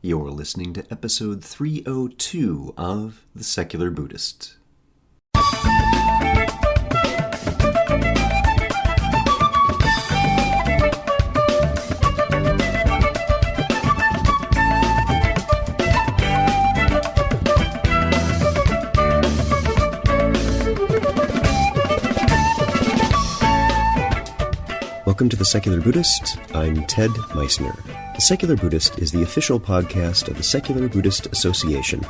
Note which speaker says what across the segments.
Speaker 1: You're listening to episode 302 of The Secular Buddhist. Welcome to The Secular Buddhist. I'm Ted Meissner. The Secular Buddhist is the official podcast of the Secular Buddhist Association,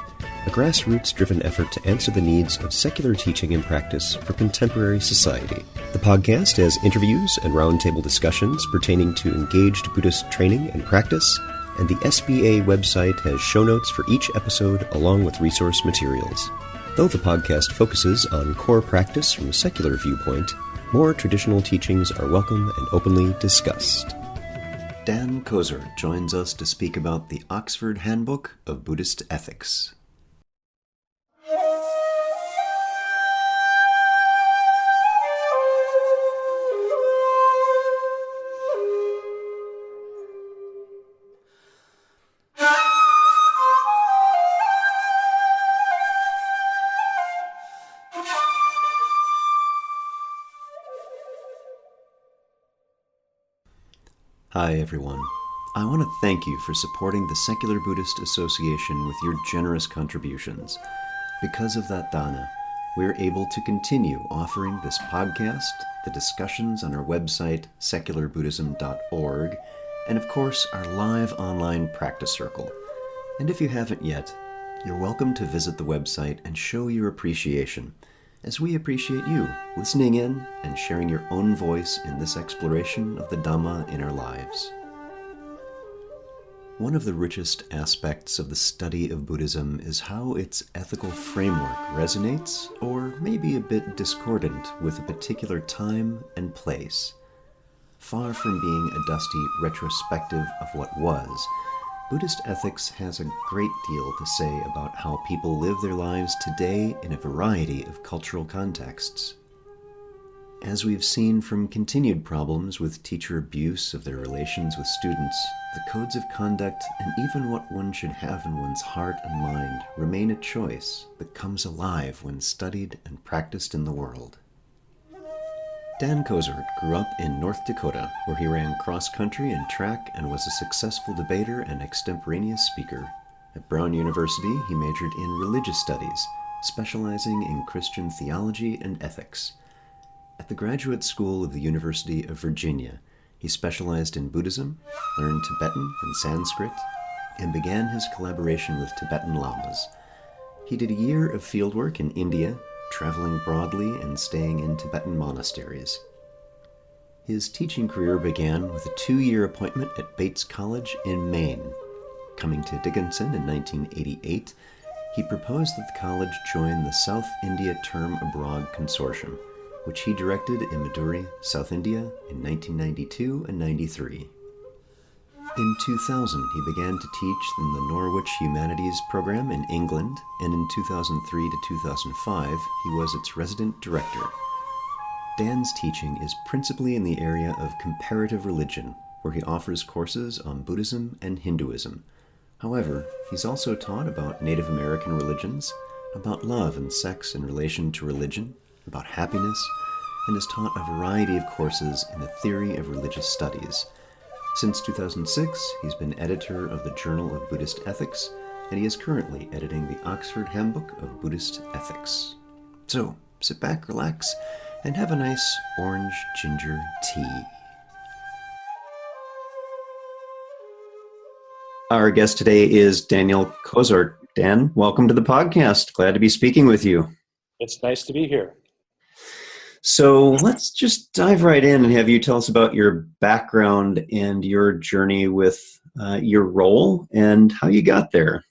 Speaker 1: a grassroots-driven effort to answer the needs of secular teaching and practice for contemporary society. The podcast has interviews and roundtable discussions pertaining to engaged Buddhist training and practice, and the SBA website has show notes for each episode along with resource materials. Though the podcast focuses on core practice from a secular viewpoint, more traditional teachings are welcome and openly discussed. Dan Cozort joins us to speak about the Oxford Handbook of Buddhist Ethics. Hi everyone. I want to thank you for supporting the Secular Buddhist Association with your generous contributions. Because of that dana, we're able to continue offering this podcast, the discussions on our website, secularbuddhism.org, and of course our live online practice circle. And if you haven't yet, you're welcome to visit the website and show your appreciation, as we appreciate you listening in and sharing your own voice in this exploration of the Dhamma in our lives. One of the richest aspects of the study of Buddhism is how its ethical framework resonates, or may be a bit discordant, with a particular time and place. Far from being a dusty retrospective of what was, Buddhist ethics has a great deal to say about how people live their lives today in a variety of cultural contexts. As we've seen from continued problems with teacher abuse of their relations with students, the codes of conduct and even what one should have in one's heart and mind remain a choice that comes alive when studied and practiced in the world. Dan Cozort grew up in North Dakota, where he ran cross-country and track and was a successful debater and extemporaneous speaker. At Brown University, he majored in religious studies, specializing in Christian theology and ethics. At the Graduate School of the University of Virginia, he specialized in Buddhism, learned Tibetan and Sanskrit, and began his collaboration with Tibetan lamas. He did a year of fieldwork in India, traveling broadly and staying in Tibetan monasteries. His teaching career began with a 2-year appointment at Bates College in Maine. Coming to Dickinson in 1988, he proposed that the college join the South India Term Abroad Consortium, which he directed in Maduri, South India in 1992 and 93. In 2000, he began to teach in the Norwich Humanities Program in England, and in 2003 to 2005, he was its resident director. Dan's teaching is principally in the area of comparative religion, where he offers courses on Buddhism and Hinduism. However, he's also taught about Native American religions, about love and sex in relation to religion, about happiness, and has taught a variety of courses in the theory of religious studies. Since 2006, he's been editor of the Journal of Buddhist Ethics, and he is currently editing the Oxford Handbook of Buddhist Ethics. So, sit back, relax, and have a nice orange ginger tea. Our guest today is Daniel Cozort. Dan, welcome to the podcast. Glad to be speaking with you.
Speaker 2: It's nice to be here.
Speaker 1: So let's just dive right in and have you tell us about your background and your journey with your role and how you got there.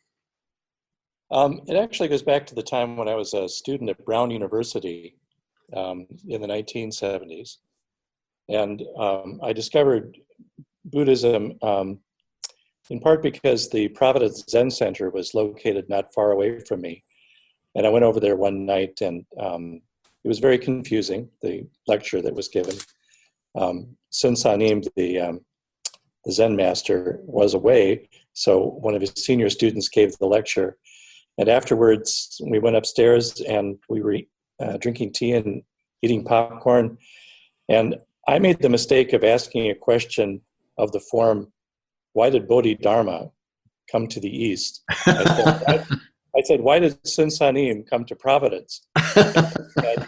Speaker 2: It actually goes back to the time when I was a student at Brown University in the 1970s. And I discovered Buddhism in part because the Providence Zen Center was located not far away from me. And I went over there one night, and it was very confusing, the lecture that was given. Sun Sanim, the Zen master, was away, So one of his senior students gave the lecture. And afterwards, we went upstairs and we were drinking tea and eating popcorn. And I made the mistake of asking a question of the form, why did Bodhidharma come to the East? I said, why did Sunsanim come to Providence? Said,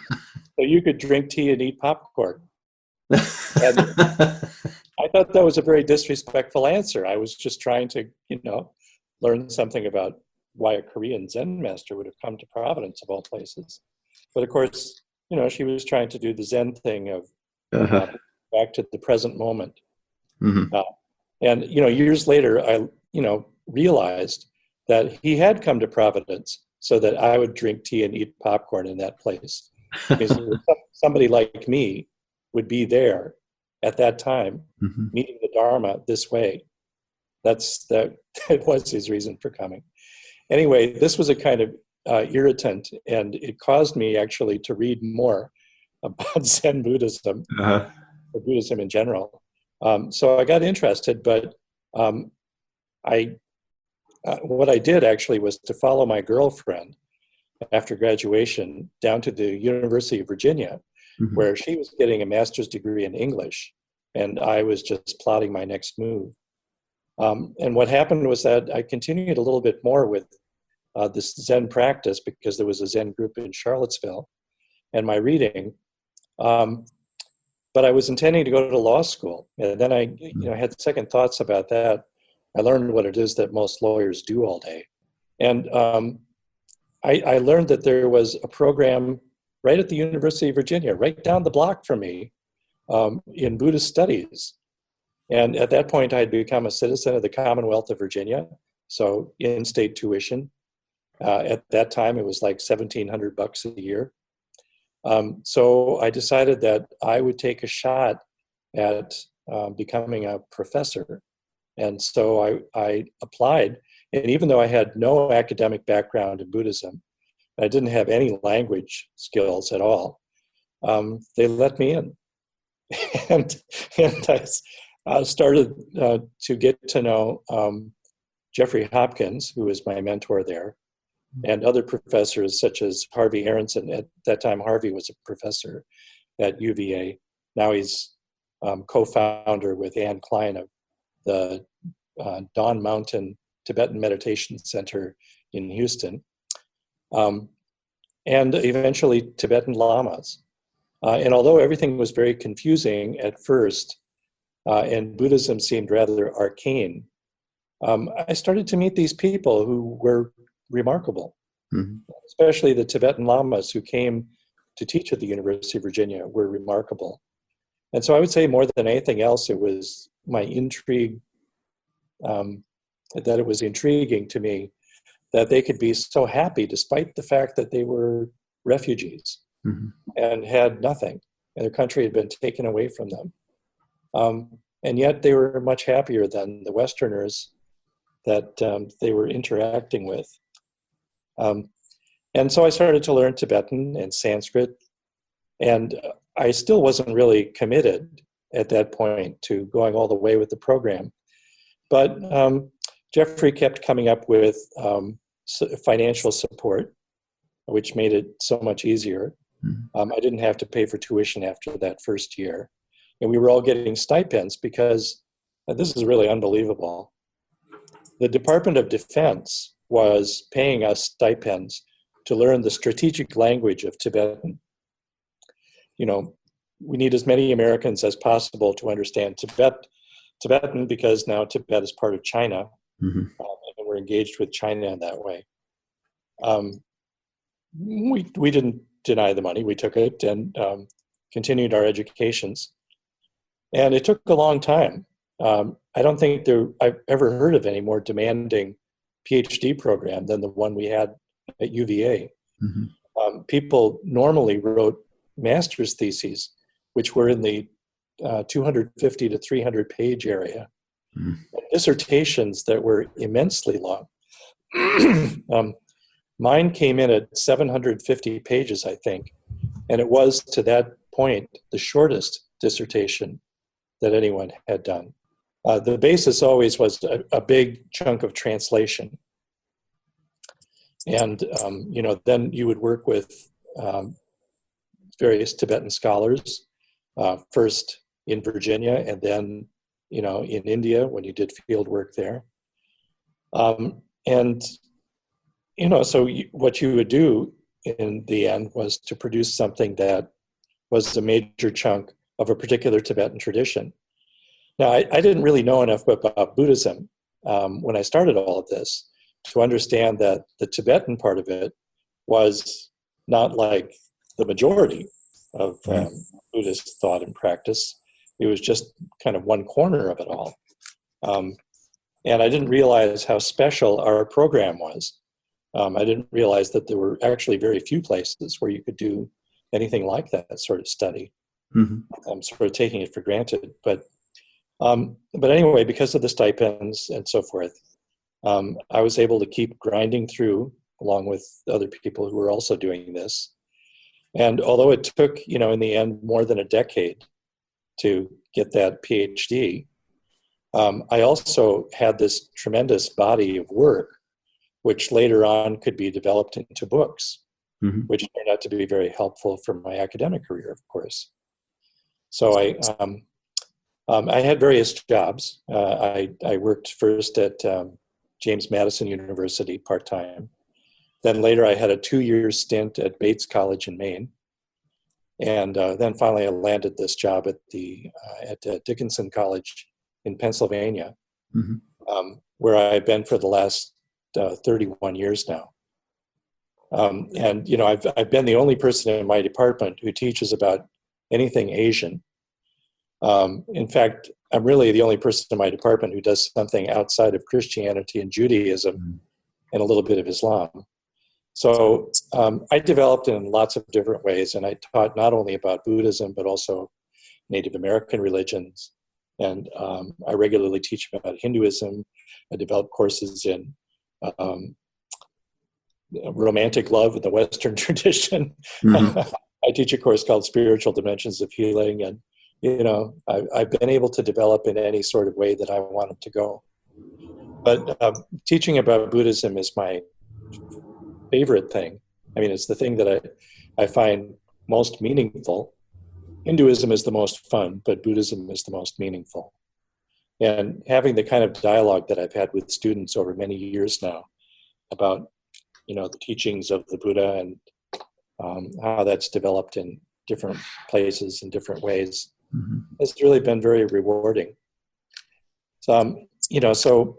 Speaker 2: so you could drink tea and eat popcorn. And I thought that was a very disrespectful answer. I was just trying to, learn something about why a Korean Zen master would have come to Providence of all places. But of course, she was trying to do the Zen thing of back to the present moment.
Speaker 1: Mm-hmm.
Speaker 2: And, years later, I, realized that he had come to Providence so that I would drink tea and eat popcorn in that place. Because somebody like me would be there at that time,
Speaker 1: Mm-hmm.
Speaker 2: meeting the Dharma this way. That was his reason for coming. Anyway, this was a kind of irritant, and it caused me actually to read more about Zen Buddhism, or Buddhism in general. So I got interested, but what I did actually was to follow my girlfriend after graduation down to the University of Virginia,
Speaker 1: Mm-hmm.
Speaker 2: where she was getting a master's degree in English, and I was just plotting my next move. And what happened was that I continued a little bit more with this Zen practice because there was a Zen group in Charlottesville and my reading. But I was intending to go to law school. And then I had second thoughts about that. I learned what it is that most lawyers do all day. And I learned that there was a program right at the University of Virginia, right down the block from me, in Buddhist studies. And at that point, I had become a citizen of the Commonwealth of Virginia, so in-state tuition. At that time, it was like $1,700 a year. So I decided that I would take a shot at becoming a professor. And so I applied. And even though I had no academic background in Buddhism, I didn't have any language skills at all, they let me in. and I started to get to know Jeffrey Hopkins, who was my mentor there, and other professors such as Harvey Aronson. At that time, Harvey was a professor at UVA. Now he's co-founder with Ann Klein of the Dawn Mountain Tibetan Meditation Center in Houston, and eventually Tibetan lamas. And although everything was very confusing at first, and Buddhism seemed rather arcane, I started to meet these people who were remarkable, mm-hmm. especially the Tibetan lamas who came to teach at the University of Virginia were remarkable. And so I would say more than anything else, it was my intrigue, that it was intriguing to me that they could be so happy despite the fact that they were refugees, mm-hmm. and had nothing, and their country had been taken away from them. And yet they were much happier than the Westerners that they were interacting with. And so I started to learn Tibetan and Sanskrit, and I still wasn't really committed at that point to going all the way with the program. But Jeffrey kept coming up with financial support, which made it so much easier. Mm-hmm. I didn't have to pay for tuition after that first year. And we were all getting stipends because this is really unbelievable. The Department of Defense was paying us stipends to learn the strategic language of Tibetan. We need as many Americans as possible to understand Tibetan because now Tibet is part of China, mm-hmm. And we're engaged with China in that way. We didn't deny the money. We took it and continued our educations. And it took a long time. I don't think I've ever heard of any more demanding PhD program than the one we had at UVA. Mm-hmm. People normally wrote master's theses, which were in the 250 to 300 page area. Mm-hmm. Dissertations that were immensely long. Mine came in at 750 pages, I think, and it was to that point the shortest dissertation that anyone had done. the basis always was a big chunk of translation. And, then you would work with various Tibetan scholars, first in Virginia and then, in India when you did field work there. So what you would do in the end was to produce something that was a major chunk of a particular Tibetan tradition. Now, I didn't really know enough about Buddhism when I started all of this to understand that the Tibetan part of it was not like the majority of Buddhist thought and practice. It was just kind of one corner of it all. And I didn't realize how special our program was. I didn't realize that there were actually very few places where you could do anything like that sort of study. I'm sort of taking it for granted. But anyway, because of the stipends and so forth, I was able to keep grinding through along with other people who were also doing this. And although it took, in the end, more than a decade to get that PhD, I also had this tremendous body of work, which later on could be developed into books, which turned out to be very helpful for my academic career, of course. So I had various jobs. I worked first at James Madison University part-time. Then later I had a 2-year stint at Bates College in Maine. And then finally I landed this job at Dickinson College in Pennsylvania, where I've been for the last 31 years now. I've been the only person in my department who teaches about anything Asian. In fact, I'm really the only person in my department who does something outside of Christianity and Judaism and a little bit of Islam. So I developed in lots of different ways, and I taught not only about Buddhism, but also Native American religions. And I regularly teach about Hinduism. I develop courses in romantic love in the Western tradition. I teach a course called Spiritual Dimensions of Healing. And, I've been able to develop in any sort of way that I wanted to go. But teaching about Buddhism is my favorite thing. I mean, it's the thing that I find most meaningful. Hinduism is the most fun, but Buddhism is the most meaningful. And having the kind of dialogue that I've had with students over many years now about, the teachings of the Buddha and how that's developed in different places in different ways has really been very rewarding. So, so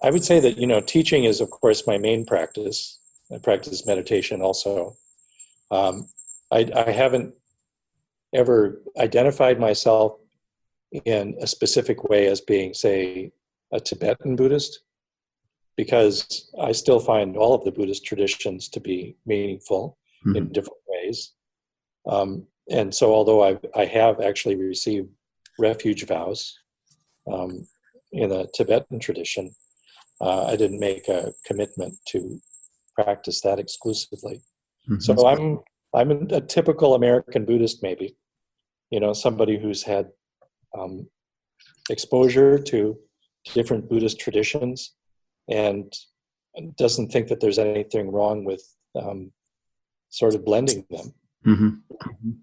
Speaker 2: I would say that, teaching is, of course, my main practice. I practice meditation also. I haven't ever identified myself in a specific way as being, say, a Tibetan Buddhist, because I still find all of the Buddhist traditions to be meaningful in different ways. And so although I have actually received refuge vows in the Tibetan tradition, I didn't make a commitment to practice that exclusively. So I'm a typical American Buddhist, maybe, somebody who's had exposure to different Buddhist traditions and doesn't think that there's anything wrong with sort of blending them,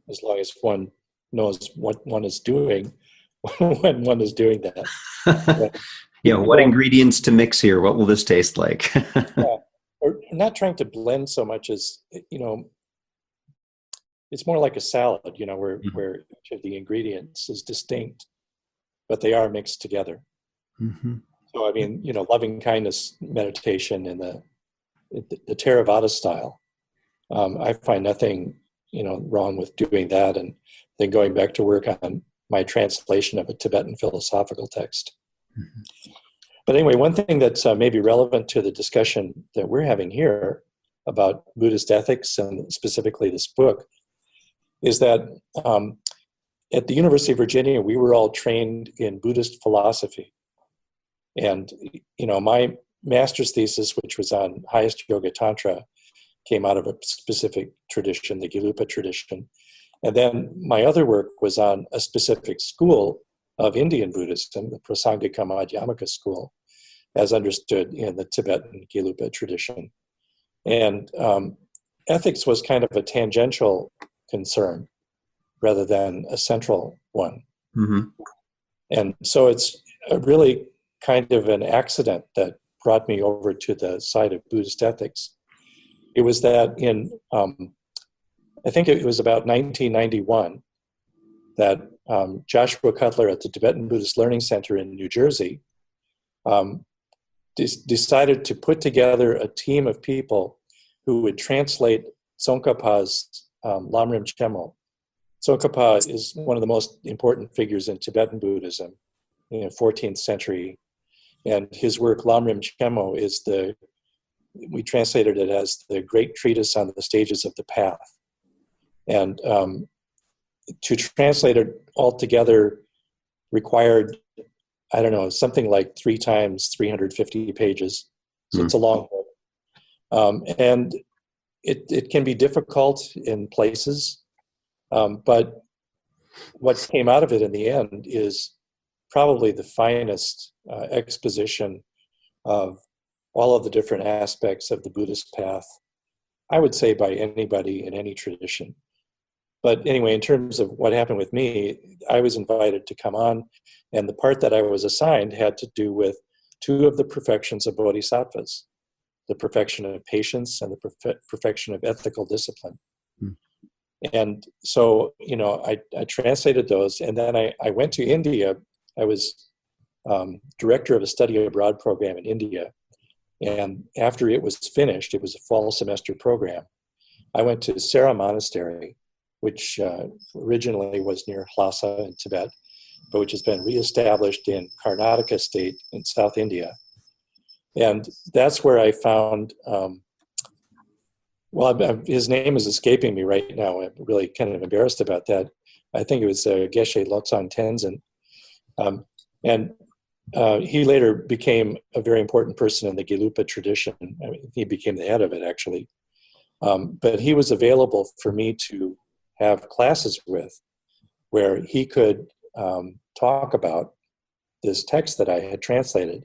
Speaker 2: as long as one knows what one is doing when one is doing that.
Speaker 1: What ingredients to mix here? What will this taste like?
Speaker 2: Or not trying to blend so much as, it's more like a salad, where each of the ingredients is distinct, but they are mixed together. So, I mean, loving kindness meditation in the Theravada style, I find nothing, wrong with doing that, and then going back to work on my translation of a Tibetan philosophical text. But anyway, one thing that's maybe relevant to the discussion that we're having here about Buddhist ethics and specifically this book is that at the University of Virginia, we were all trained in Buddhist philosophy. And, my master's thesis, which was on highest yoga tantra, came out of a specific tradition, the Gelugpa tradition. And then my other work was on a specific school of Indian Buddhism, the Prasangika Madhyamaka school, as understood in the Tibetan Gelugpa tradition. And ethics was kind of a tangential concern rather than a central one.
Speaker 1: Mm-hmm.
Speaker 2: And so it's really kind of an accident that brought me over to the side of Buddhist ethics. It was that I think it was about 1991, that Joshua Cutler at the Tibetan Buddhist Learning Center in New Jersey decided to put together a team of people who would translate Tsongkhapa's Lamrim Chemo. Tsongkhapa is one of the most important figures in Tibetan Buddhism in the 14th century. And his work, Lamrim Chemo, we translated it as the great treatise on the stages of the path. And to translate it all together required, I don't know, something like 3 times 350 pages. So it's a long book. And it can be difficult in places, but what came out of it in the end is probably the finest exposition of all of the different aspects of the Buddhist path, I would say, by anybody in any tradition. But anyway, in terms of what happened with me, I was invited to come on, and the part that I was assigned had to do with 2 of the perfections of bodhisattvas, the perfection of patience and the perfection of ethical discipline. And so, I translated those, and then I went to India. I was director of a study abroad program in India. And after it was finished, it was a fall semester program, I went to Sera Monastery, which originally was near Lhasa in Tibet, but which has been reestablished in Karnataka state in South India. And that's where I found, his name is escaping me right now. I'm really kind of embarrassed about that. I think it was Geshe Lobsang Tenzin. And he later became a very important person in the Gelugpa tradition. I mean, he became the head of it, actually. But he was available for me to have classes with, where he could talk about this text that I had translated.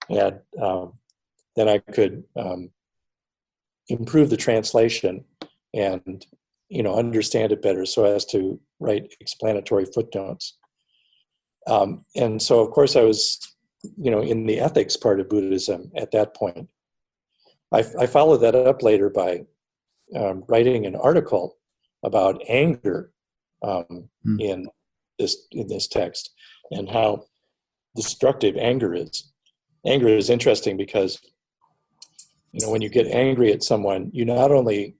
Speaker 2: And then I could improve the translation and, understand it better so as to write explanatory footnotes. And so, of course, I was, in the ethics part of Buddhism at that point. I followed that up later by writing an article about anger in this text and how destructive anger is. Anger is interesting because, when you get angry at someone, you not only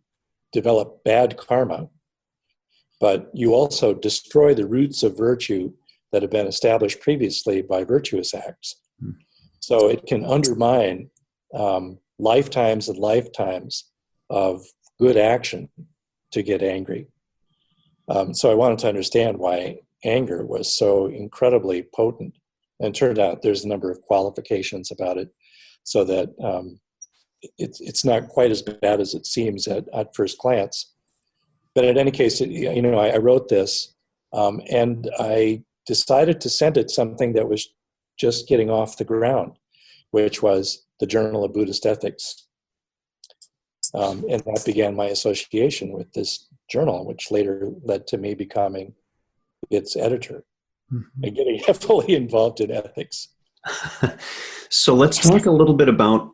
Speaker 2: develop bad karma, but you also destroy the roots of virtue that have been established previously by virtuous acts. So it can undermine lifetimes and lifetimes of good action to get angry. So I wanted to understand why anger was so incredibly potent. And it turned out there's a number of qualifications about it, so that it's not quite as bad as it seems at first glance. But in any case, I wrote this, and I decided to send it something that was just getting off the ground, which was the Journal of Buddhist Ethics. And that began my association with this journal, which later led to me becoming its editor and getting heavily involved in ethics.
Speaker 1: So let's talk a little bit about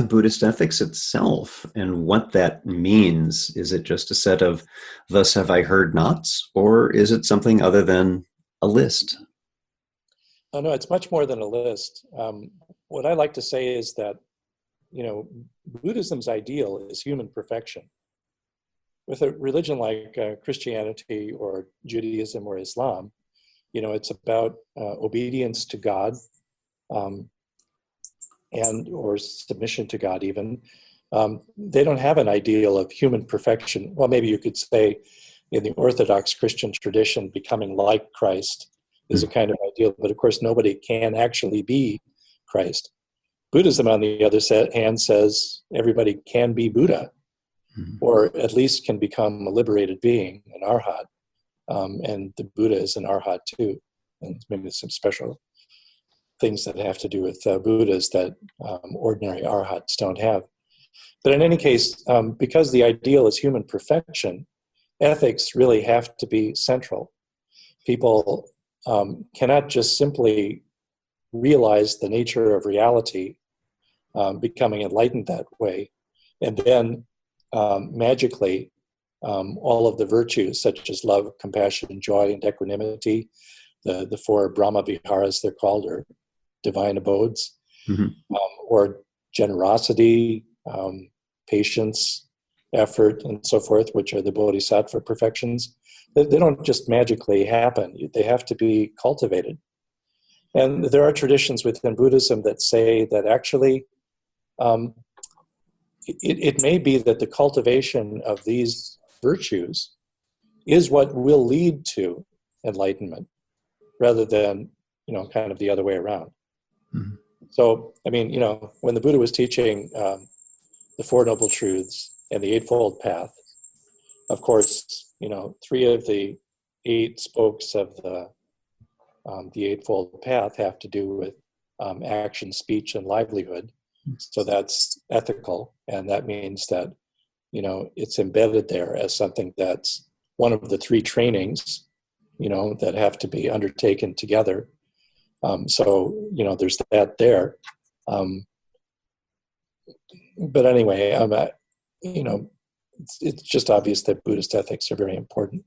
Speaker 1: Buddhist ethics itself and what that means. Is it just a set of "thus have I heard" nots, or is it something other than a list?
Speaker 2: Oh, no, it's much more than a list. What I like to say is that, Buddhism's ideal is human perfection. With a religion like Christianity or Judaism or Islam, it's about obedience to God, and or submission to God even. They don't have an ideal of human perfection. Well, maybe you could say in the Orthodox Christian tradition, becoming like Christ is a kind of ideal, but of course nobody can actually be Christ. Buddhism, on the other hand, says everybody can be Buddha, or at least can become a liberated being, an arhat. And the Buddha is an arhat too. and maybe some special things that have to do with Buddhas that ordinary arhats don't have. But in any case, because the ideal is human perfection, ethics really have to be central. People cannot just simply realize the nature of reality, becoming enlightened that way, and then magically all of the virtues such as love, compassion, joy, and equanimity, the four Brahma Viharas they're called, or divine abodes, or generosity, patience, effort, and so forth, which are the bodhisattva perfections. They don't just magically happen. They have to be cultivated. And there are traditions within Buddhism that say that actually it may be that the cultivation of these virtues is what will lead to enlightenment, rather than, kind of the other way around. Mm-hmm. So, I mean, when the Buddha was teaching the Four Noble Truths and the Eightfold Path, of course, 3 of the 8 spokes of the Eightfold Path have to do with action, speech, and livelihood. So that's ethical, and that means that, it's embedded there as something that's one of the 3 trainings, that have to be undertaken together. So, there's that there. But anyway, it's just obvious that Buddhist ethics are very important.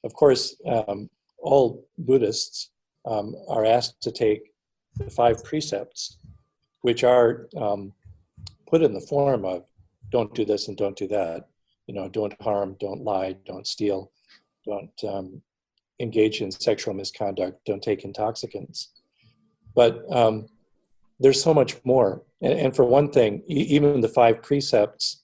Speaker 2: Of course, all Buddhists are asked to take the 5 precepts, which are put in the form of don't do this and don't do that. Don't harm, don't lie, don't steal, don't engage in sexual misconduct, don't take intoxicants. But there's so much more. And for one thing, even the 5 precepts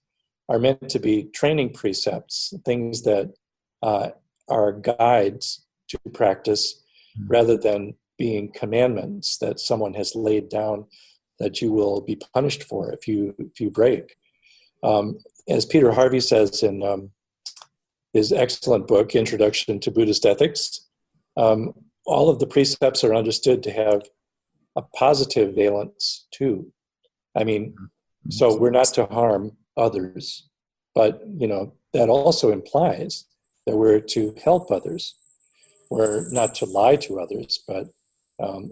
Speaker 2: are meant to be training precepts, things that are guides to practice, rather than being commandments that someone has laid down that you will be punished for if you break. As Peter Harvey says in his excellent book, Introduction to Buddhist Ethics, all of the precepts are understood to have a positive valence too. I mean, so we're not to harm others, but that also implies that we're to help others. We're not to lie to others, but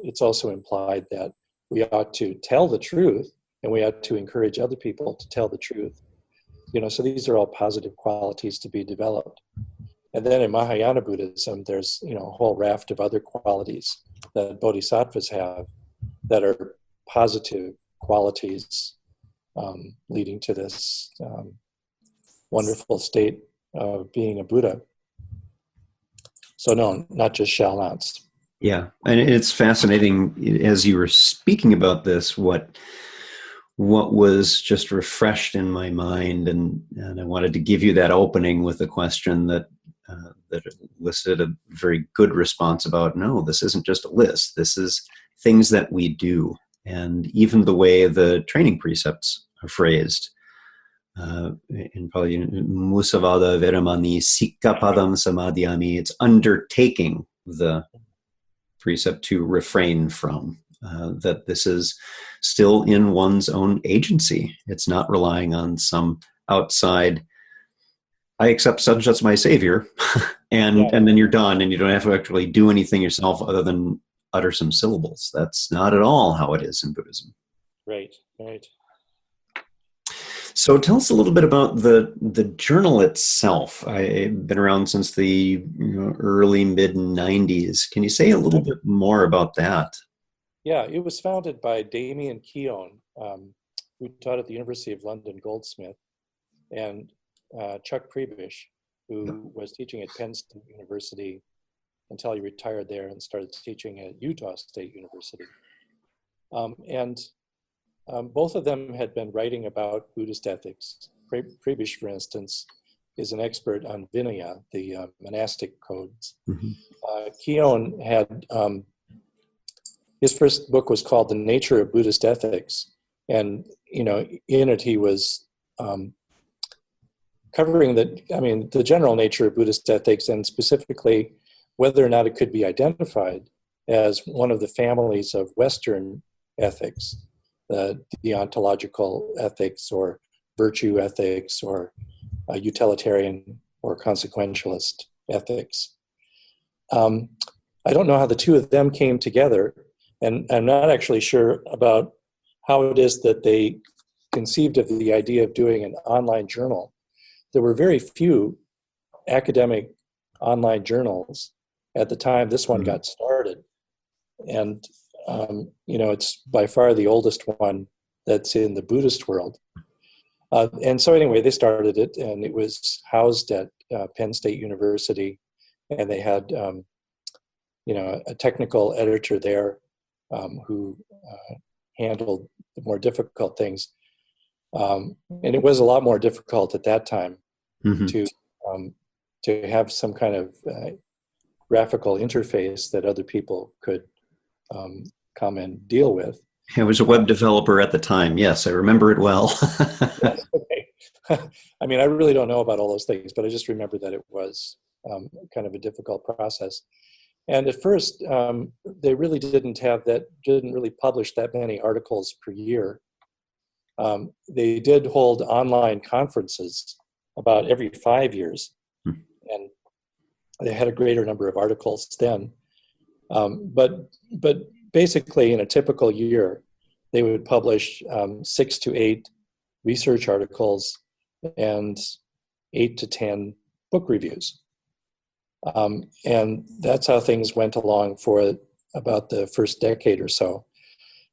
Speaker 2: it's also implied that we ought to tell the truth, and we ought to encourage other people to tell the truth. So these are all positive qualities to be developed. And then in Mahayana Buddhism, there's a whole raft of other qualities that bodhisattvas have that are positive qualities, leading to this wonderful state of being a Buddha. So no, not just shall-nots.
Speaker 1: Yeah, and it's fascinating as you were speaking about this, what was just refreshed in my mind, and I wanted to give you that opening with a question that elicited a very good response about, no, this isn't just a list. This is things that we do, and even the way the training precepts are phrased. In probably Musavada Veramani Sikkapadam Samadhyami, it's undertaking the precept to refrain from, that this is still in one's own agency. It's not relying on some outside, I accept such as my savior, and then you're done, and you don't have to actually do anything yourself other than utter some syllables. That's not at all how it is in Buddhism.
Speaker 2: Right.
Speaker 1: So tell us a little bit about the journal itself. I've been around since the early mid-90s. Can you say a little bit more about that?
Speaker 2: Yeah, it was founded by Damien Keown, who taught at the University of London Goldsmith, and Chuck Prebish, who was teaching at Penn State University until he retired there and started teaching at Utah State University. Both of them had been writing about Buddhist ethics. Prebish, for instance, is an expert on Vinaya, the monastic codes. Mm-hmm. Keown had, his first book was called The Nature of Buddhist Ethics. And, in it he was covering the general nature of Buddhist ethics, and specifically whether or not it could be identified as one of the families of Western ethics, the deontological ethics or virtue ethics or utilitarian or consequentialist ethics. I don't know how the two of them came together, and I'm not actually sure about how it is that they conceived of the idea of doing an online journal. There were very few academic online journals at the time this one got started. And, it's by far the oldest one that's in the Buddhist world. And so anyway, they started it, and it was housed at Penn State University, and they had, a technical editor there who handled the more difficult things. And it was a lot more difficult at that time to have some kind of graphical interface that other people could come and deal with.
Speaker 1: I was a web developer at the time. Yes, I remember it well.
Speaker 2: Yes, okay. I mean, I really don't know about all those things, but I just remember that it was kind of a difficult process. And at first, they really didn't really publish that many articles per year. They did hold online conferences about every 5 years, and they had a greater number of articles then. But basically, in a typical year, they would publish 6 to 8 research articles and 8 to 10 book reviews. And that's how things went along for about the first decade or so.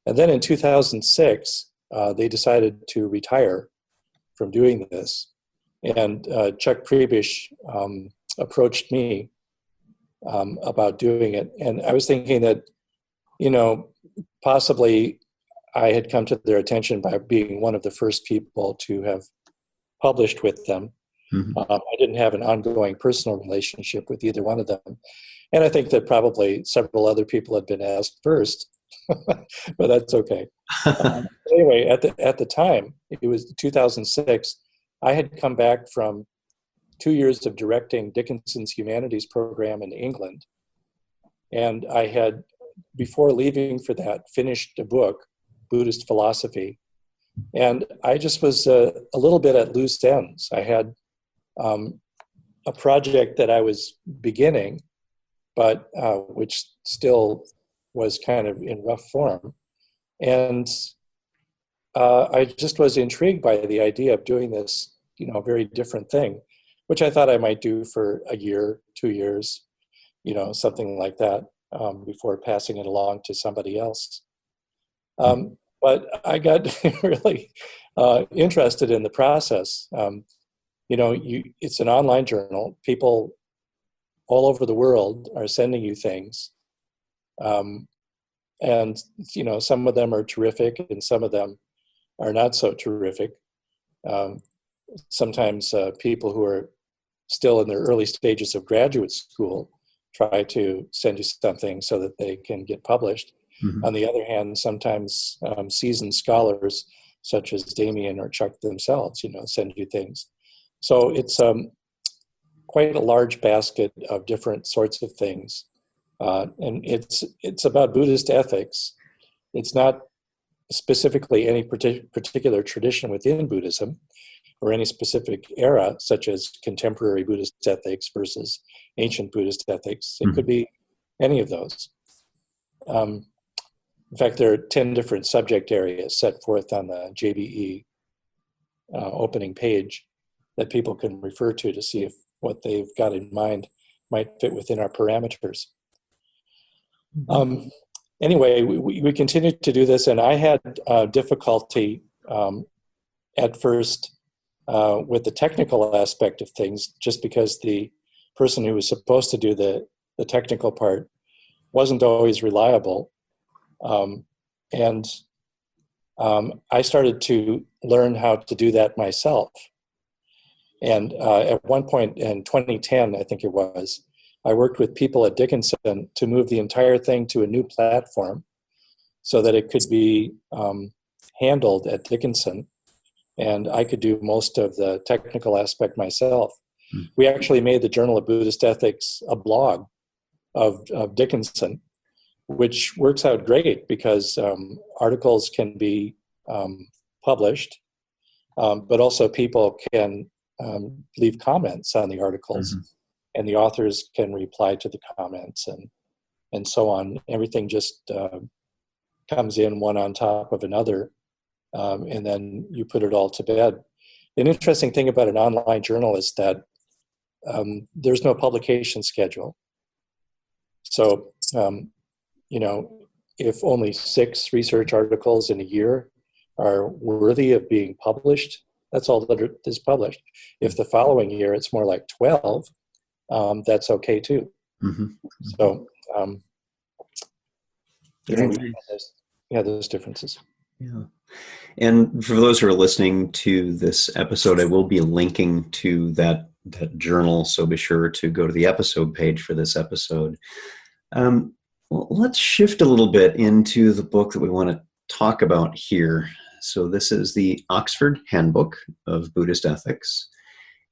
Speaker 2: And then in 2006, they decided to retire from doing this. And Chuck Prebish approached me about doing it. And I was thinking that, possibly I had come to their attention by being one of the first people to have published with them. I didn't have an ongoing personal relationship with either one of them. And I think that probably several other people had been asked first, but that's okay. Anyway, at the time, it was 2006, I had come back from 2 years of directing Dickinson's humanities program in England. And I had, before leaving for that, finished a book, Buddhist philosophy. And I just was a little bit at loose ends. I had a project that I was beginning, but which still was kind of in rough form. And I just was intrigued by the idea of doing this, very different thing, which I thought I might do for a year, 2 years, something like that, before passing it along to somebody else. But I got really interested in the process. It's an online journal. People all over the world are sending you things. And, some of them are terrific and some of them are not so terrific. Sometimes people who are still in their early stages of graduate school try to send you something so that they can get published. On the other hand, sometimes seasoned scholars such as Damien or Chuck themselves, send you things. So it's quite a large basket of different sorts of things. And it's about Buddhist ethics. It's not specifically any particular tradition within Buddhism or any specific era, such as contemporary Buddhist ethics versus ancient Buddhist ethics. It could be any of those. In fact, there are 10 different subject areas set forth on the JBE opening page that people can refer to see if what they've got in mind might fit within our parameters. Anyway, we continued to do this, and I had difficulty at first with the technical aspect of things, just because the person who was supposed to do the technical part wasn't always reliable. And I started to learn how to do that myself. And at one point in 2010, I think it was, I worked with people at Dickinson to move the entire thing to a new platform so that it could be handled at Dickinson, and I could do most of the technical aspect myself. We actually made the Journal of Buddhist Ethics a blog of Dickinson, which works out great because articles can be published, but also people can leave comments on the articles, and the authors can reply to the comments and so on. Everything just comes in one on top of another, and then you put it all to bed. An interesting thing about an online journal is that there's no publication schedule. So, if only 6 research articles in a year are worthy of being published, that's all that is published. If the following year it's more like 12, that's okay too. So, those differences.
Speaker 1: Yeah. And for those who are listening to this episode, I will be linking to that journal, so be sure to go to the episode page for this episode. Well, let's shift a little bit into the book that we want to talk about here. So this is the Oxford Handbook of Buddhist Ethics.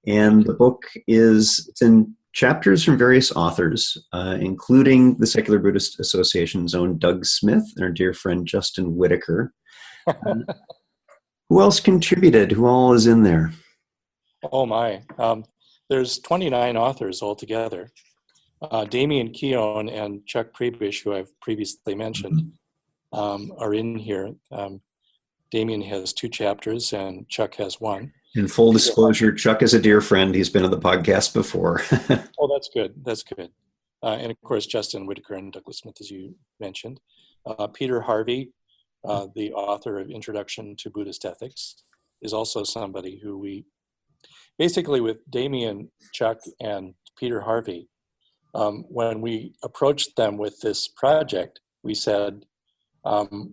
Speaker 1: And the book it's in chapters from various authors, including the Secular Buddhist Association's own Doug Smith and our dear friend Justin Whitaker. Who else contributed? Who all is in there?
Speaker 2: Oh my. There's 29 authors altogether. Damien Keown and Chuck Prebish, who I've previously mentioned, are in here. Damien has 2 chapters and Chuck has 1.
Speaker 1: In full disclosure, Chuck is a dear friend. He's been on the podcast before.
Speaker 2: Oh, that's good. That's good. And of course, Justin Whitaker and Douglas Smith, as you mentioned. Peter Harvey, the author of Introduction to Buddhist Ethics, is also somebody who we, basically with Damien, Chuck, and Peter Harvey, when we approached them with this project, we said,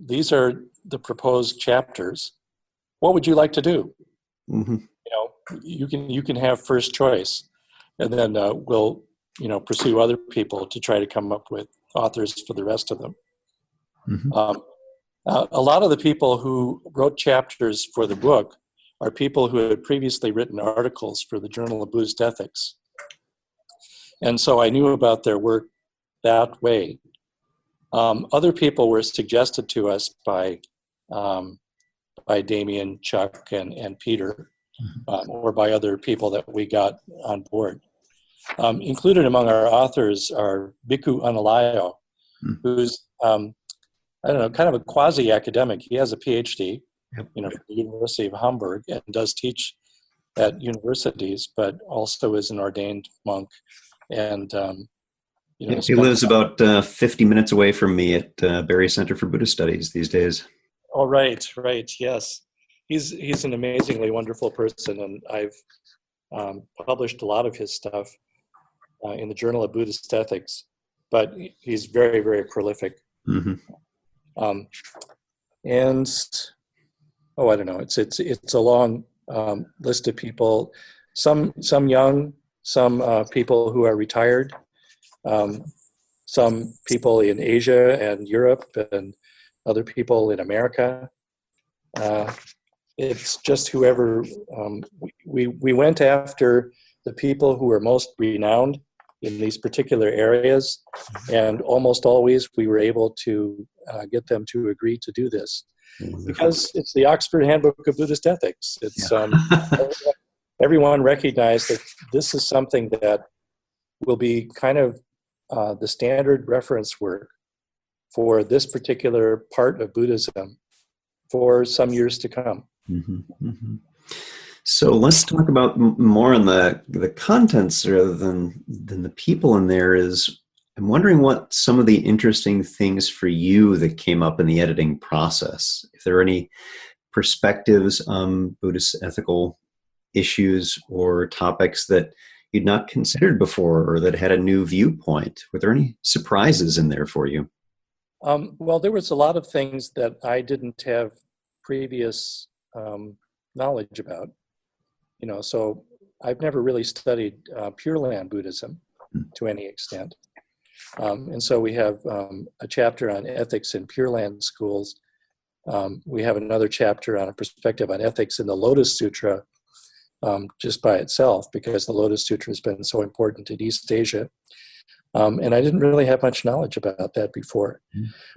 Speaker 2: these are the proposed chapters. What would you like to do? You can have first choice, and then we'll pursue other people to try to come up with authors for the rest of them. A lot of the people who wrote chapters for the book are people who had previously written articles for the Journal of Buddhist Ethics. And so I knew about their work that way. Other people were suggested to us by Damien, Chuck, and Peter, or by other people that we got on board. Included among our authors are Bhikkhu Analayo, who's kind of a quasi-academic. He has a PhD, from the University of Hamburg, and does teach at universities, but also is an ordained monk. And
Speaker 1: he lives about 50 minutes away from me at Barry Center for Buddhist Studies these days.
Speaker 2: Oh, right, yes. He's an amazingly wonderful person, and I've published a lot of his stuff in the Journal of Buddhist Ethics, but he's very, very prolific. And I don't know. It's a long list of people. Some young, some people who are retired, some people in Asia and Europe, and other people in America. It's just whoever. We went after the people who were most renowned in these particular areas, and almost always we were able to get them to agree to do this, because it's the Oxford Handbook of Buddhist Ethics. It's everyone recognized that this is something that will be kind of the standard reference work for this particular part of Buddhism for some years to come.
Speaker 1: So let's talk about more on the contents rather than the people in there. I'm wondering what some of the interesting things for you that came up in the editing process. If there are any perspectives on Buddhist ethical issues or topics that you'd not considered before or that had a new viewpoint. Were there any surprises in there for you?
Speaker 2: Well, there was a lot of things that I didn't have previous knowledge about. So I've never really studied Pure Land Buddhism to any extent. And so we have a chapter on ethics in Pure Land schools. We have another chapter on a perspective on ethics in the Lotus Sutra, just by itself, because the Lotus Sutra has been so important in East Asia. And I didn't really have much knowledge about that before,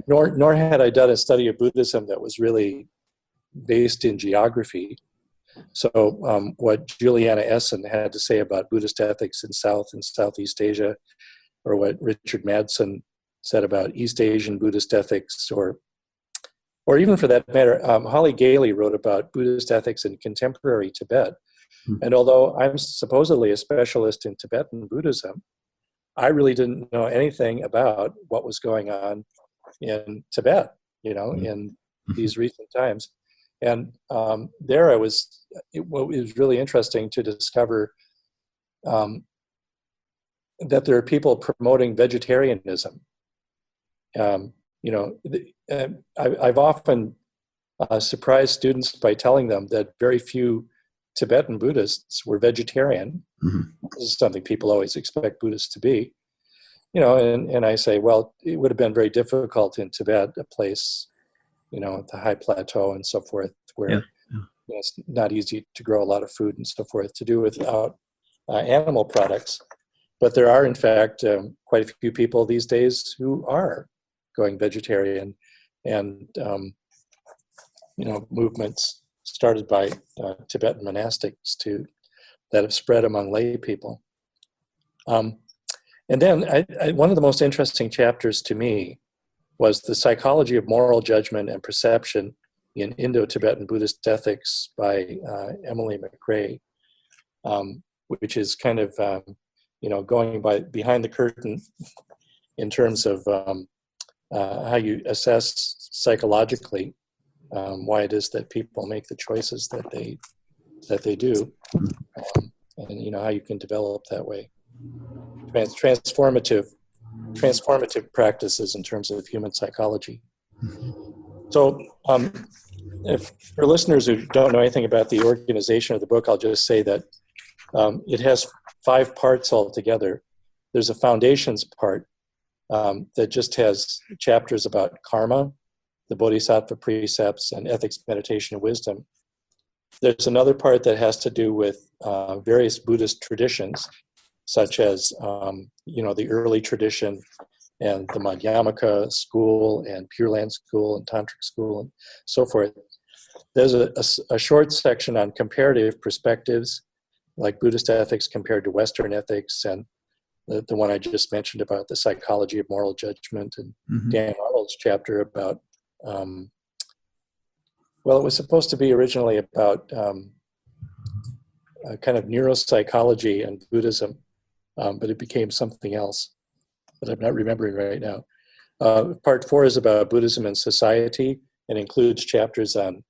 Speaker 2: nor had I done a study of Buddhism that was really based in geography. So what Juliana Essen had to say about Buddhist ethics in South and Southeast Asia, or what Richard Madsen said about East Asian Buddhist ethics, or even for that matter, Holly Gailey wrote about Buddhist ethics in contemporary Tibet. And although I'm supposedly a specialist in Tibetan Buddhism, I really didn't know anything about what was going on in Tibet, in these recent times. And there it was really interesting to discover that there are people promoting vegetarianism. I've often surprised students by telling them that very few Tibetan Buddhists were vegetarian. This is something people always expect Buddhists to be. And I say, well, it would have been very difficult in Tibet, a place, the high plateau and so forth, where it's not easy to grow a lot of food and so forth, to do without animal products. But there are, in fact, quite a few people these days who are going vegetarian, and movements started by Tibetan monastics that have spread among lay people. And then one of the most interesting chapters to me was The Psychology of Moral Judgment and Perception in Indo-Tibetan Buddhist Ethics by Emily McRae, which is kind of, going behind the curtain in terms of how you assess psychologically why it is that people make the choices that they do, and how you can develop that way. Transformative practices in terms of human psychology. So if for listeners who don't know anything about the organization of the book, I'll just say that it has 5 parts altogether. There's a foundations part that just has chapters about karma, the bodhisattva precepts, and ethics, meditation, and wisdom. There's another part that has to do with various Buddhist traditions, such as the early tradition and the Madhyamaka school and Pure Land school and Tantric school and so forth. There's a short section on comparative perspectives, like Buddhist ethics compared to Western ethics, and the one I just mentioned about the psychology of moral judgment, and Dan Arnold's chapter about, it was supposed to be originally about kind of neuropsychology and Buddhism, but it became something else that I'm not remembering right now. Part 4 is about Buddhism and society, and includes chapters on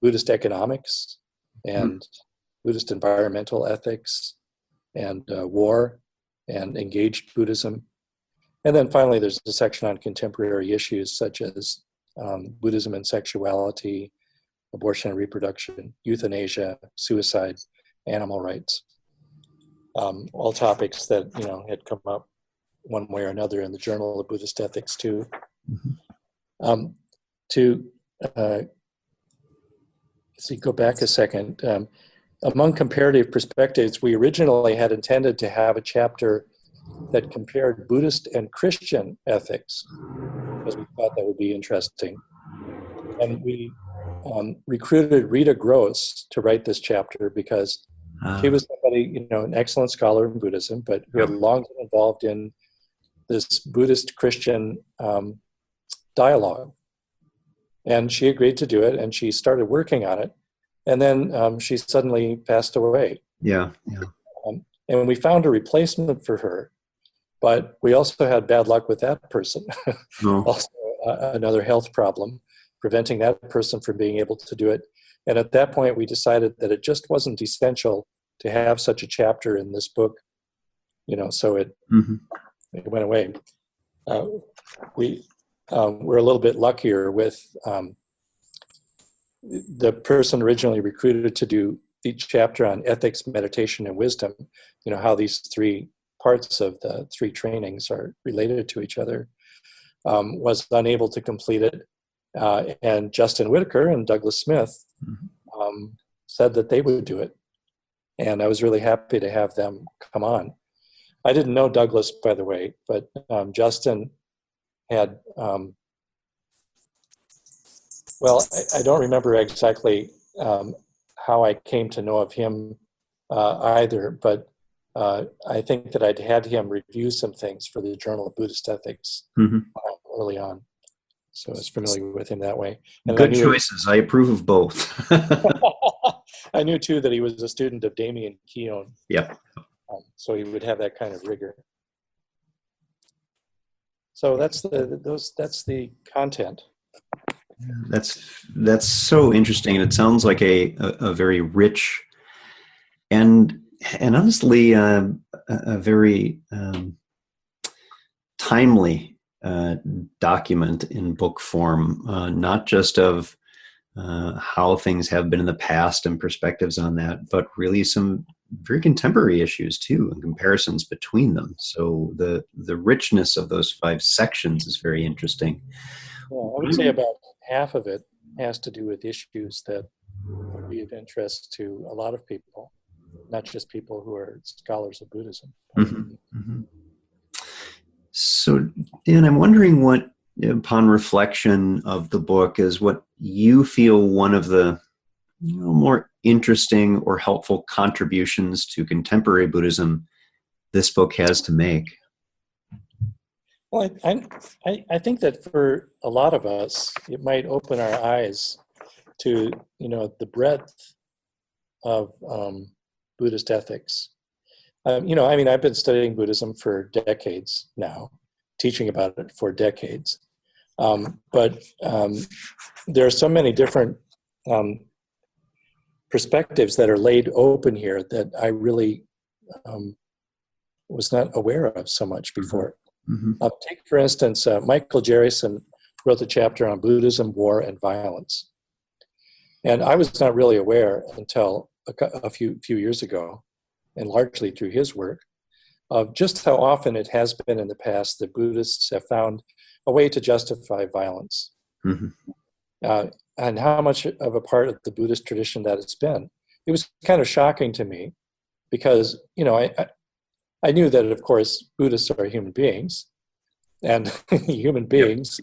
Speaker 2: Buddhist economics and Buddhist environmental ethics and war and engaged Buddhism. And then finally, there's a section on contemporary issues such as Buddhism and sexuality, abortion and reproduction, euthanasia, suicide, animal rights. All topics that had come up one way or another in the Journal of Buddhist Ethics too. Go back a second. Among comparative perspectives, we originally had intended to have a chapter that compared Buddhist and Christian ethics, because we thought that would be interesting. And we recruited Rita Gross to write this chapter because she was somebody, an excellent scholar in Buddhism, but who had long been involved in this Buddhist-Christian dialogue. And she agreed to do it, and she started working on it. And then she suddenly passed away.
Speaker 1: Yeah.
Speaker 2: And we found a replacement for her, but we also had bad luck with that person. Also another health problem, preventing that person from being able to do it. And at that point, we decided that it just wasn't essential to have such a chapter in this book, so it went away. We're a little bit luckier with the person originally recruited to do each chapter on ethics, meditation, and wisdom, how these 3 parts of the 3 trainings are related to each other, was unable to complete it. And Justin Whitaker and Douglas Smith said that they would do it. And I was really happy to have them come on. I didn't know Douglas, by the way, but Justin had, well, I don't remember exactly how I came to know of him either, but I think that I'd had him review some things for the Journal of Buddhist Ethics
Speaker 1: Hmm.
Speaker 2: early on. So I was familiar with him that way. And I
Speaker 1: Good
Speaker 2: knew
Speaker 1: choices. I approve of both.
Speaker 2: I knew too that he was a student of Damien Keown.
Speaker 1: Yep.
Speaker 2: So he would have that kind of rigor. So that's the content.
Speaker 1: That's so interesting, and it sounds like a very rich and honestly a very timely document in book form, not just of how things have been in the past and perspectives on that, but really some very contemporary issues too, and comparisons between them. So the richness of those 5 sections is very interesting.
Speaker 2: Yeah, I would say about half of it has to do with issues that would be of interest to a lot of people, not just people who are scholars of Buddhism.
Speaker 1: Mhm, mhm. So, Dan, I'm wondering what, upon reflection of the book, is what you feel one of the more interesting or helpful contributions to contemporary Buddhism this book has to make.
Speaker 2: Well, I think that for a lot of us, it might open our eyes to the breadth of Buddhist ethics. I've been studying Buddhism for decades now, teaching about it for decades. But there are so many different perspectives that are laid open here that I really was not aware of so much before.
Speaker 1: Mm-hmm.
Speaker 2: Take, for instance, Michael Jerryson wrote the chapter on Buddhism, war, and violence. And I was not really aware until a few years ago, and largely through his work, of just how often it has been in the past that Buddhists have found a way to justify violence.
Speaker 1: Mm-hmm.
Speaker 2: And how much of a part of the Buddhist tradition that it's been. It was kind of shocking to me because, I knew that, of course, Buddhists are human beings, and human beings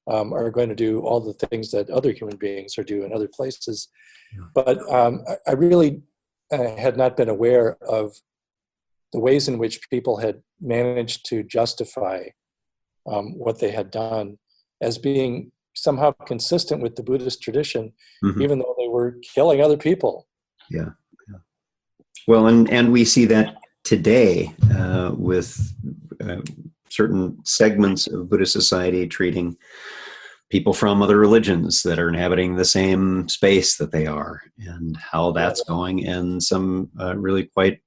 Speaker 2: are going to do all the things that other human beings are doing in other places.
Speaker 1: Yeah.
Speaker 2: But I really had not been aware of the ways in which people had managed to justify what they had done as being somehow consistent with the Buddhist tradition,
Speaker 1: Mm-hmm.
Speaker 2: even though they were killing other people.
Speaker 1: Yeah. Yeah. Well, and we see that today with certain segments of Buddhist society treating people from other religions that are inhabiting the same space that they are, and how that's going, and some really quite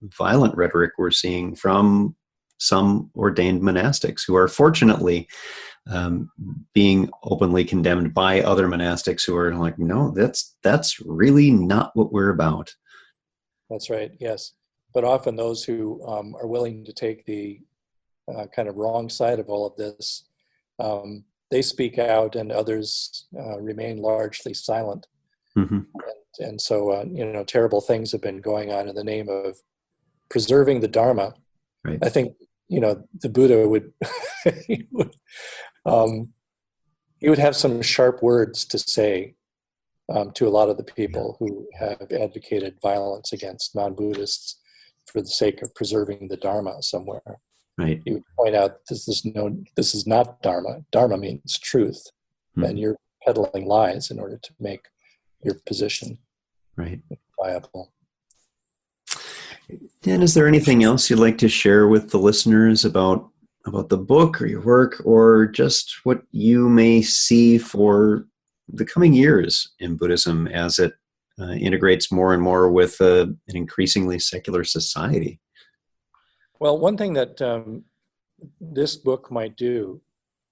Speaker 1: violent rhetoric we're seeing from some ordained monastics who are fortunately being openly condemned by other monastics who are like, no, that's really not what we're about.
Speaker 2: That's right, yes. But often those who are willing to take the kind of wrong side of all of this, they speak out and others remain largely silent.
Speaker 1: Mm-hmm.
Speaker 2: And so, terrible things have been going on in the name of preserving the Dharma.
Speaker 1: Right.
Speaker 2: I think, the Buddha would, he would have some sharp words to say to a lot of the people who have advocated violence against non-Buddhists for the sake of preserving the Dharma somewhere.
Speaker 1: Right.
Speaker 2: He would point out this is not Dharma. Dharma means truth, and you're peddling lies in order to make your position viable.
Speaker 1: Dan, is there anything else you'd like to share with the listeners about the book or your work, or just what you may see for the coming years in Buddhism as it integrates more and more with an increasingly secular society?
Speaker 2: Well, one thing that this book might do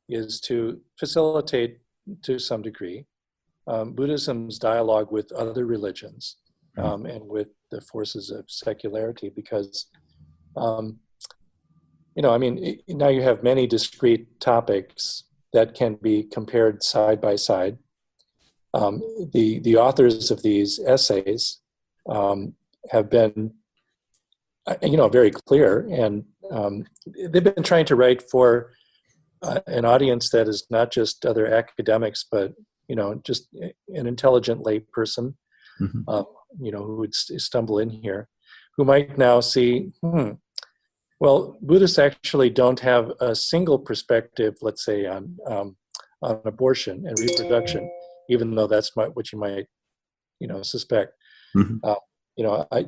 Speaker 2: is to facilitate, to some degree, Buddhism's dialogue with other religions and with the forces of secularity, because, now you have many discrete topics that can be compared side by side. The authors of these essays have been very clear. And they've been trying to write for an audience that is not just other academics, but just an intelligent lay person,
Speaker 1: Hmm.
Speaker 2: who would stumble in here, who might now see, well, Buddhists actually don't have a single perspective, let's say, on abortion and reproduction, even though that's what you might, suspect.
Speaker 1: Hmm.
Speaker 2: Uh,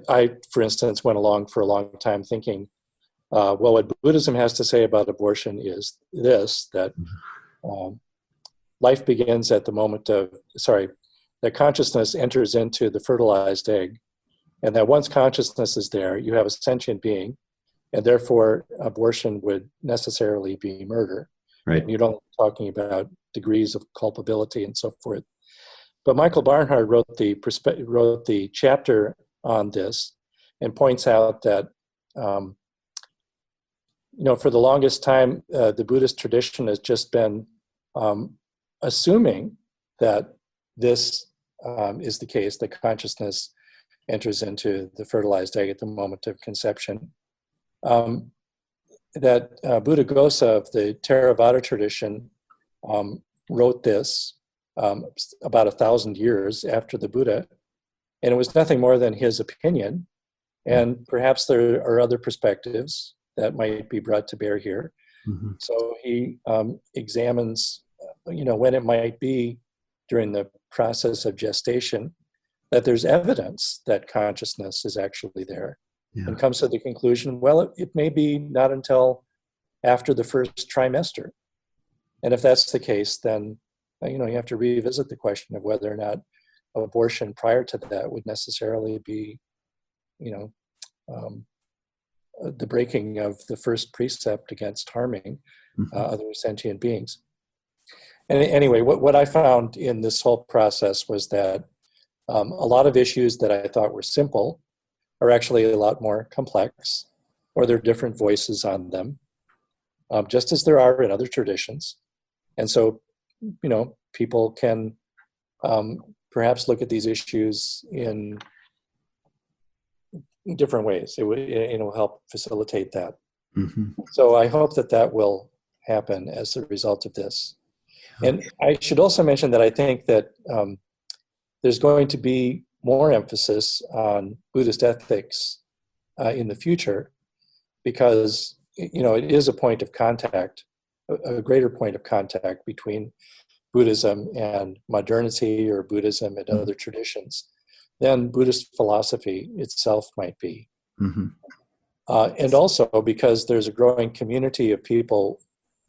Speaker 2: I, for instance, went along for a long time thinking, well, what Buddhism has to say about abortion is this, that um, life begins at the moment that consciousness enters into the fertilized egg, and that once consciousness is there, you have a sentient being, and therefore abortion would necessarily be murder.
Speaker 1: Right.
Speaker 2: And you're only talking about degrees of culpability and so forth. But Michael Barnhart wrote the chapter on this and points out that for the longest time, the Buddhist tradition has just been assuming that this is the case, that consciousness enters into the fertilized egg at the moment of conception. That Buddhaghosa of the Theravada tradition wrote this about 1,000 years after the Buddha, and it was nothing more than his opinion. And perhaps there are other perspectives that might be brought to bear here.
Speaker 1: Hmm.
Speaker 2: So he examines, when it might be during the process of gestation that there's evidence that consciousness is actually there,
Speaker 1: Yeah.
Speaker 2: and comes to the conclusion, well, it may be not until after the first trimester. And if that's the case, then, you have to revisit the question of whether or not abortion prior to that would necessarily be, um, the breaking of the first precept against harming other sentient beings. And anyway, what I found in this whole process was that a lot of issues that I thought were simple are actually a lot more complex, or there are different voices on them, just as there are in other traditions. And so, people can perhaps look at these issues in different ways. It will help facilitate that.
Speaker 1: Hmm.
Speaker 2: So I hope that will happen as a result of this. And I should also mention that I think that there's going to be more emphasis on Buddhist ethics in the future, because it is a point of contact, a greater point of contact between Buddhism and modernity, or Buddhism and other traditions, than Buddhist philosophy itself might be.
Speaker 1: Hmm.
Speaker 2: And also because there's a growing community of people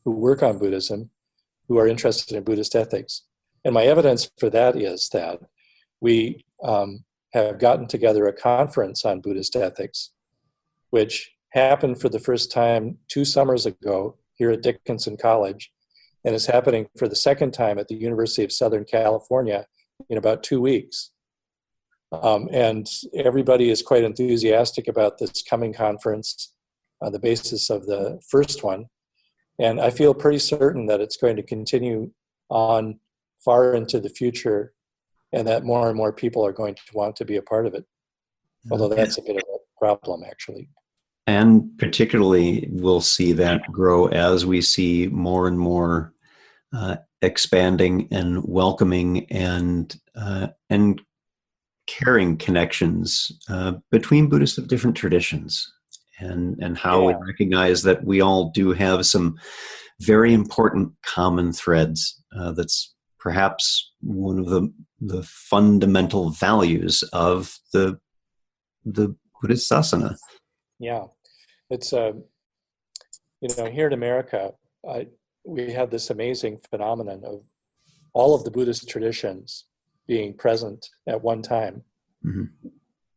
Speaker 2: who work on Buddhism who are interested in Buddhist ethics. And my evidence for that is that we have gotten together a conference on Buddhist ethics, which happened for the first time 2 summers ago here at Dickinson College, and is happening for the second time at the University of Southern California in about 2 weeks. And everybody is quite enthusiastic about this coming conference on the basis of the first one. And I feel pretty certain that it's going to continue on far into the future, and that more and more people are going to want to be a part of it. Although that's a bit of a problem, actually.
Speaker 1: And particularly, we'll see that grow as we see more and more expanding and welcoming and caring connections between Buddhists of different traditions, and how we recognize that we all do have some very important common threads. That's perhaps one of the fundamental values of the Buddhist sasana.
Speaker 2: Yeah, it's here in America, we have this amazing phenomenon of all of the Buddhist traditions being present at one time,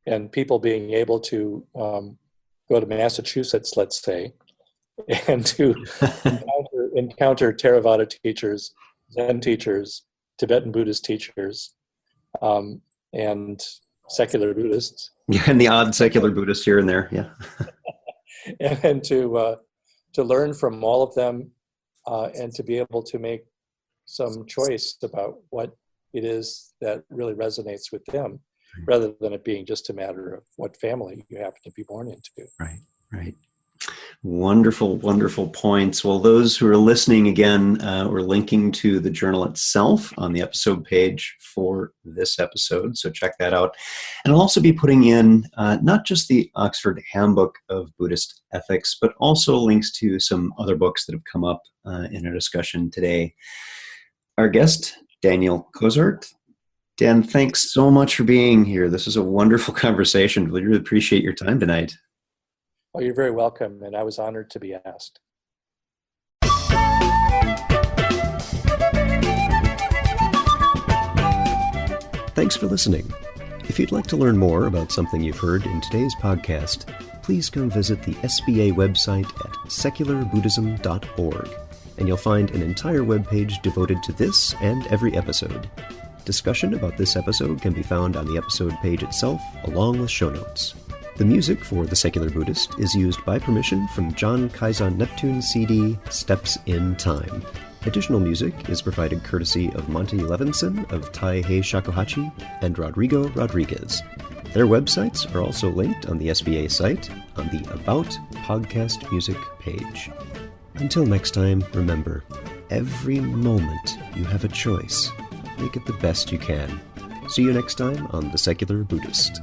Speaker 2: and people being able to go to Massachusetts, let's say, and to encounter Theravada teachers, Zen teachers, Tibetan Buddhist teachers, and secular Buddhists.
Speaker 1: Yeah, and the odd secular Buddhist here and there, yeah.
Speaker 2: And to learn from all of them, and to be able to make some choice about what it is that really resonates with them. rather than it being just a matter of what family you happen to be born into.
Speaker 1: Right, right. Wonderful, wonderful points. Well, those who are listening again, we're linking to the journal itself on the episode page for this episode, so check that out. And I'll also be putting in not just the Oxford Handbook of Buddhist Ethics, but also links to some other books that have come up in our discussion today. Our guest, Daniel Cozort. Dan, thanks so much for being here. This was a wonderful conversation. We really appreciate your time tonight.
Speaker 2: Oh, you're very welcome, and I was honored to be asked.
Speaker 1: Thanks for listening. If you'd like to learn more about something you've heard in today's podcast, please come visit the SBA website at secularbuddhism.org, and you'll find an entire webpage devoted to this and every episode. Discussion about this episode can be found on the episode page itself, along with show notes. The music for The Secular Buddhist is used by permission from John Kaizen Neptune's CD, Steps in Time. Additional music is provided courtesy of Monty Levinson of Taihei Shakuhachi and Rodrigo Rodriguez. Their websites are also linked on the SBA site on the About Podcast Music page. Until next time, remember, every moment you have a choice. Make it the best you can. See you next time on The Secular Buddhist.